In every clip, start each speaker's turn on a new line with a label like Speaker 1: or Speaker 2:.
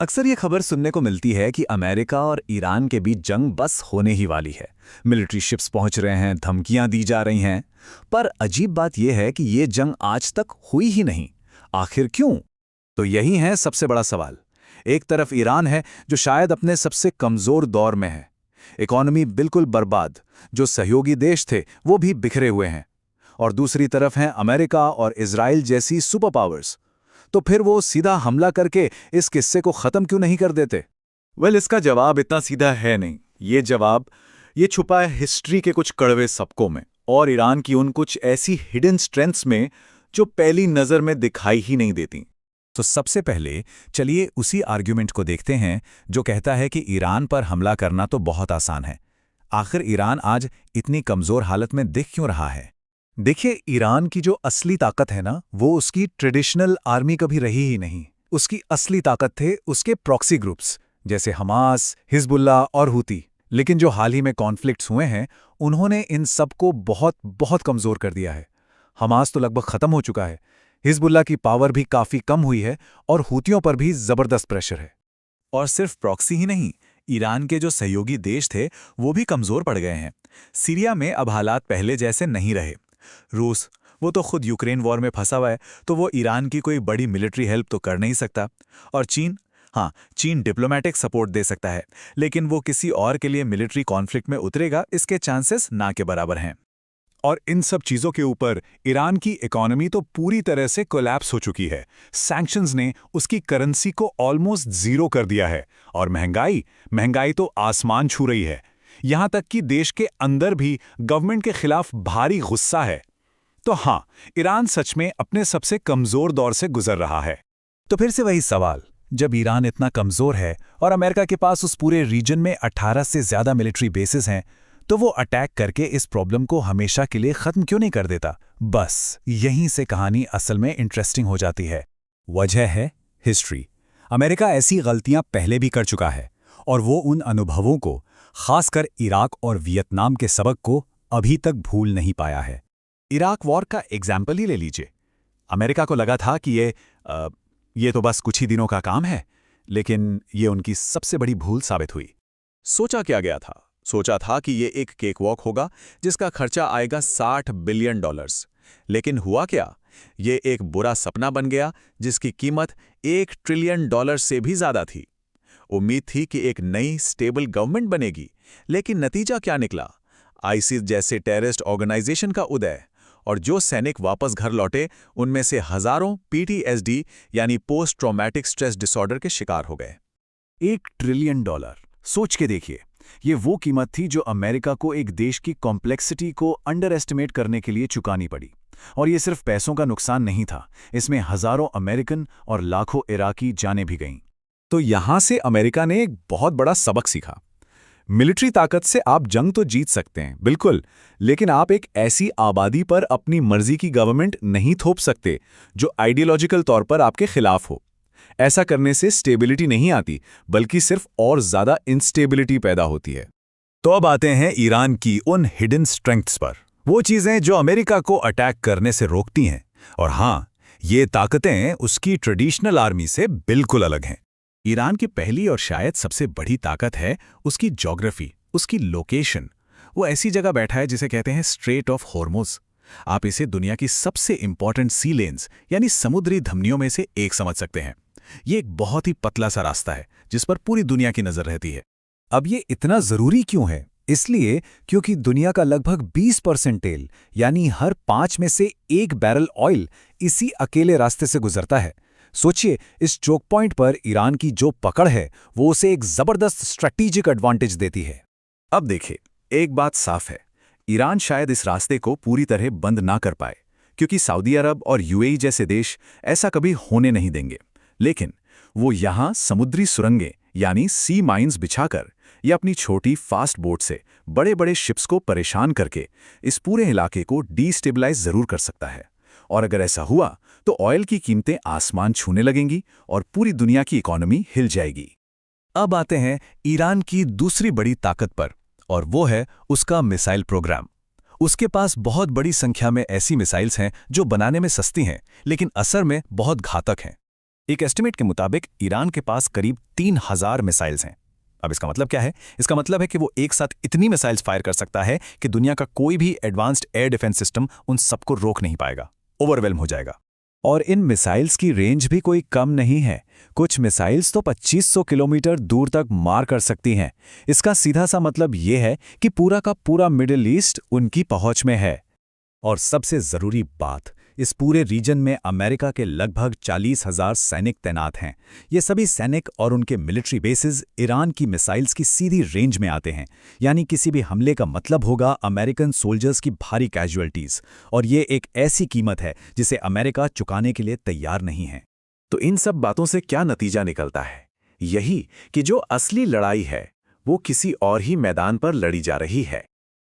Speaker 1: अक्सर ये खबर सुनने को मिलती है कि अमेरिका और ईरान के बीच जंग बस होने ही वाली है। मिलिट्री शिप्स पहुंच रहे हैं, धमकियां दी जा रही हैं। पर अजीब बात यह है कि ये जंग आज तक हुई ही नहीं। आखिर क्यों? तो यही है सबसे बड़ा सवाल। एक तरफ ईरान है जो शायद अपने सबसे कमजोर दौर में है। इकॉनमी बिल्कुल बर्बाद, जो सहयोगी देश थे वो भी बिखरे हुए हैं। और दूसरी तरफ हैं अमेरिका और इजराइल जैसी सुपर पावर्स। तो फिर वो सीधा हमला करके इस किस्से को खत्म क्यों नहीं कर देते?
Speaker 2: इसका जवाब इतना सीधा है नहीं। ये छुपा है हिस्ट्री के कुछ कड़वे सबकों में और ईरान की उन कुछ ऐसी हिडन स्ट्रेंथ्स में जो पहली नजर में दिखाई ही नहीं देती।
Speaker 1: तो सबसे पहले चलिए उसी आर्ग्यूमेंट को देखते हैं जो कहता है कि ईरान पर हमला करना तो बहुत आसान है। आखिर ईरान आज इतनी कमजोर हालत में दिख क्यों रहा है? देखिए, ईरान की जो असली ताकत है ना, वो उसकी ट्रेडिशनल आर्मी कभी रही ही नहीं। उसकी असली ताकत थे उसके प्रॉक्सी ग्रुप्स जैसे हमास, हिजबुल्लाह और हूती। लेकिन जो हाल ही में कॉन्फ्लिक्ट्स हुए हैं, उन्होंने इन सबको बहुत बहुत कमजोर कर दिया है। हमास तो लगभग खत्म हो चुका है, हिजबुल्लाह की पावर भी काफी कम हुई है और हूतियों पर भी जबरदस्त प्रेशर है। और सिर्फ प्रॉक्सी ही नहीं, ईरान के जो सहयोगी देश थे वो भी कमजोर पड़ गए हैं। सीरिया में अब हालात पहले जैसे नहीं रहे। रूस, वो तो खुद यूक्रेन वॉर में फंसा हुआ है, तो वो ईरान की कोई बड़ी मिलिट्री हेल्प तो कर नहीं सकता। और चीन, हाँ, चीन डिप्लोमेटिक सपोर्ट दे सकता है, लेकिन वो किसी और के लिए मिलिट्री कॉन्फ्लिक्ट में उतरेगा, इसके चांसेस ना के बराबर हैं। और इन सब चीजों के ऊपर ईरान की इकोनॉमी तो पूरी तरह से कोलैप्स हो चुकी है। सैंक्शंस ने उसकी करेंसी को ऑलमोस्ट जीरो कर दिया है। और महंगाई तो आसमान छू रही है। यहां तक कि देश के अंदर भी गवर्नमेंट के खिलाफ भारी गुस्सा है। तो हाँ, ईरान सच में अपने सबसे कमजोर दौर से गुजर रहा है। तो फिर से वही सवाल, जब ईरान इतना कमजोर है और अमेरिका के पास उस पूरे रीजन में 18 से ज्यादा मिलिट्री बेसिस हैं, तो वो अटैक करके इस प्रॉब्लम को हमेशा के लिए खत्म क्यों नहीं कर देता? बस यहीं से कहानी असल में इंटरेस्टिंग हो जाती है। वजह है हिस्ट्री। अमेरिका ऐसी गलतियां पहले भी कर चुका है और वो उन अनुभवों को, खासकर इराक और वियतनाम के सबक को, अभी तक भूल नहीं पाया है। इराक वॉर का एग्जाम्पल ही ले लीजिए। अमेरिका को लगा था कि ये तो बस कुछ ही दिनों का काम है, लेकिन ये उनकी सबसे बड़ी भूल साबित हुई। सोचा क्या गया था? सोचा था कि ये एक केक वॉक होगा जिसका खर्चा आएगा $60 बिलियन। लेकिन हुआ क्या? ये एक बुरा सपना बन गया जिसकी कीमत $1 ट्रिलियन से भी ज्यादा थी। उम्मीद थी कि एक नई स्टेबल गवर्नमेंट बनेगी, लेकिन नतीजा क्या निकला? आईसिस जैसे टेररिस्ट ऑर्गेनाइजेशन का उदय, और जो सैनिक वापस घर लौटे उनमें से हजारों पीटीएसडी यानी पोस्ट ट्रॉमेटिक स्ट्रेस डिसऑर्डर के शिकार हो गए। $1 ट्रिलियन, सोच के देखिए। ये वो कीमत थी जो अमेरिका को एक देश की कॉम्प्लेक्सिटी को अंडर एस्टिमेट करने के लिए चुकानी पड़ी। और ये सिर्फ पैसों का नुकसान नहीं था, इसमें हजारों अमेरिकन और लाखों इराकी जानें भी गईं। तो यहां से अमेरिका ने एक बहुत बड़ा सबक सीखा। मिलिट्री ताकत से आप जंग तो जीत सकते हैं, बिल्कुल, लेकिन आप एक ऐसी आबादी पर अपनी मर्जी की गवर्नमेंट नहीं थोप सकते जो आइडियोलॉजिकल तौर पर आपके खिलाफ हो। ऐसा करने से स्टेबिलिटी नहीं आती, बल्कि सिर्फ और ज्यादा इंस्टेबिलिटी पैदा होती है। तो अब आते हैं ईरान की उन हिडन स्ट्रेंथ्स पर, वो चीजें जो अमेरिका को अटैक करने से रोकती हैं। और हाँ, ये ताकतें उसकी ट्रेडिशनल आर्मी से बिल्कुल अलग हैं। ईरान की पहली और शायद सबसे बड़ी ताकत है उसकी ज्योग्राफी, उसकी लोकेशन। वो ऐसी जगह बैठा है जिसे कहते हैं स्ट्रेट ऑफ हॉर्मुज। आप इसे दुनिया की सबसे इंपॉर्टेंट सी लेन्स यानी समुद्री धमनियों में से एक समझ सकते हैं। ये एक बहुत ही पतला सा रास्ता है जिस पर पूरी दुनिया की नजर रहती है। अब ये इतना जरूरी क्यों है? इसलिए क्योंकि दुनिया का लगभग 20% तेल यानी हर 5 में से 1 बैरल ऑयल इसी अकेले रास्ते से गुजरता है। सोचिए, इस चोक पॉइंट पर ईरान की जो पकड़ है वो उसे एक जबरदस्त स्ट्रैटेजिक एडवांटेज देती है। अब देखिए, एक बात साफ है, ईरान शायद इस रास्ते को पूरी तरह बंद ना कर पाए, क्योंकि सऊदी अरब और यूएई जैसे देश ऐसा कभी होने नहीं देंगे। लेकिन वो यहां समुद्री सुरंगें यानी सी माइंस बिछाकर या अपनी छोटी फास्ट बोट से बड़े बड़े शिप्स को परेशान करके इस पूरे इलाके को डीस्टेबलाइज जरूर कर सकता है। और अगर ऐसा हुआ तो ऑयल की कीमतें आसमान छूने लगेंगी और पूरी दुनिया की इकोनॉमी हिल जाएगी। अब आते हैं ईरान की दूसरी बड़ी ताकत पर, और वो है उसका मिसाइल प्रोग्राम। उसके पास बहुत बड़ी संख्या में ऐसी मिसाइल्स हैं जो बनाने में सस्ती हैं लेकिन असर में बहुत घातक हैं।
Speaker 3: एक एस्टिमेट के मुताबिक ईरान के पास करीब 3000 मिसाइल्स हैं। अब इसका मतलब क्या है? इसका मतलब है कि वो एक साथ इतनी मिसाइल्स फायर कर सकता है कि दुनिया का कोई भी एडवांस्ड एयर डिफेंस सिस्टम उन सबको रोक नहीं पाएगा, ओवरवेल्म हो जाएगा।
Speaker 1: और इन मिसाइल्स की रेंज भी कोई कम नहीं है। कुछ मिसाइल्स तो 2500 किलोमीटर दूर तक मार कर सकती हैं। इसका सीधा सा मतलब ये है कि पूरा का पूरा मिडिल ईस्ट उनकी पहुंच में है। और सबसे जरूरी बात, इस पूरे रीजन में अमेरिका के लगभग 40,000 सैनिक तैनात हैं। ये सभी सैनिक और उनके मिलिट्री बेसिस ईरान की मिसाइल्स की सीधी रेंज में आते हैं। यानी किसी भी हमले का मतलब होगा अमेरिकन सोल्जर्स की भारी कैजुअल्टीज, और ये एक ऐसी कीमत है जिसे अमेरिका चुकाने के लिए तैयार नहीं है।
Speaker 2: तो इन सब बातों से क्या नतीजा निकलता है? यही कि जो असली लड़ाई है वो किसी और ही मैदान पर लड़ी जा रही है।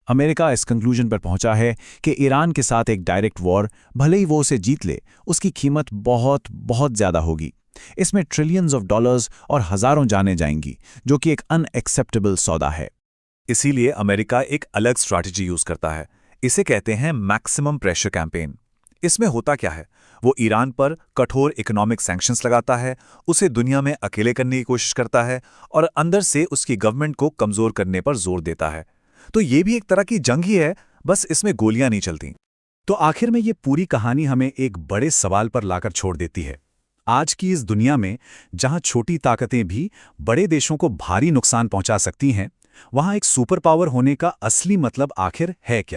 Speaker 1: अमेरिका इस कंक्लूजन पर पहुंचा है कि ईरान के साथ एक डायरेक्ट वॉर, भले ही वो उसे जीत ले, उसकी कीमत बहुत बहुत ज्यादा होगी। इसमें ट्रिलियंस ऑफ डॉलर्स और हजारों जानें जाएंगी, जो कि एक अनएक्सेप्टेबल सौदा है।
Speaker 2: इसीलिए अमेरिका एक अलग स्ट्रैटेजी यूज करता है। इसे कहते हैं मैक्सिमम प्रेशर कैंपेन। इसमें होता क्या है? वो ईरान पर कठोर इकोनॉमिक सैंक्शंस लगाता है, उसे दुनिया में अकेले करने की कोशिश करता है और अंदर से उसकी गवर्नमेंट को कमजोर करने पर जोर देता है। तो ये भी एक तरह की जंग ही है, बस इसमें गोलियां नहीं चलती।
Speaker 1: तो आखिर में ये पूरी कहानी हमें एक बड़े सवाल पर लाकर छोड़ देती है। आज की इस दुनिया में जहां छोटी ताकतें भी बड़े देशों को भारी नुकसान पहुंचा सकती हैं, वहां एक सुपर पावर होने का असली मतलब आखिर है क्या?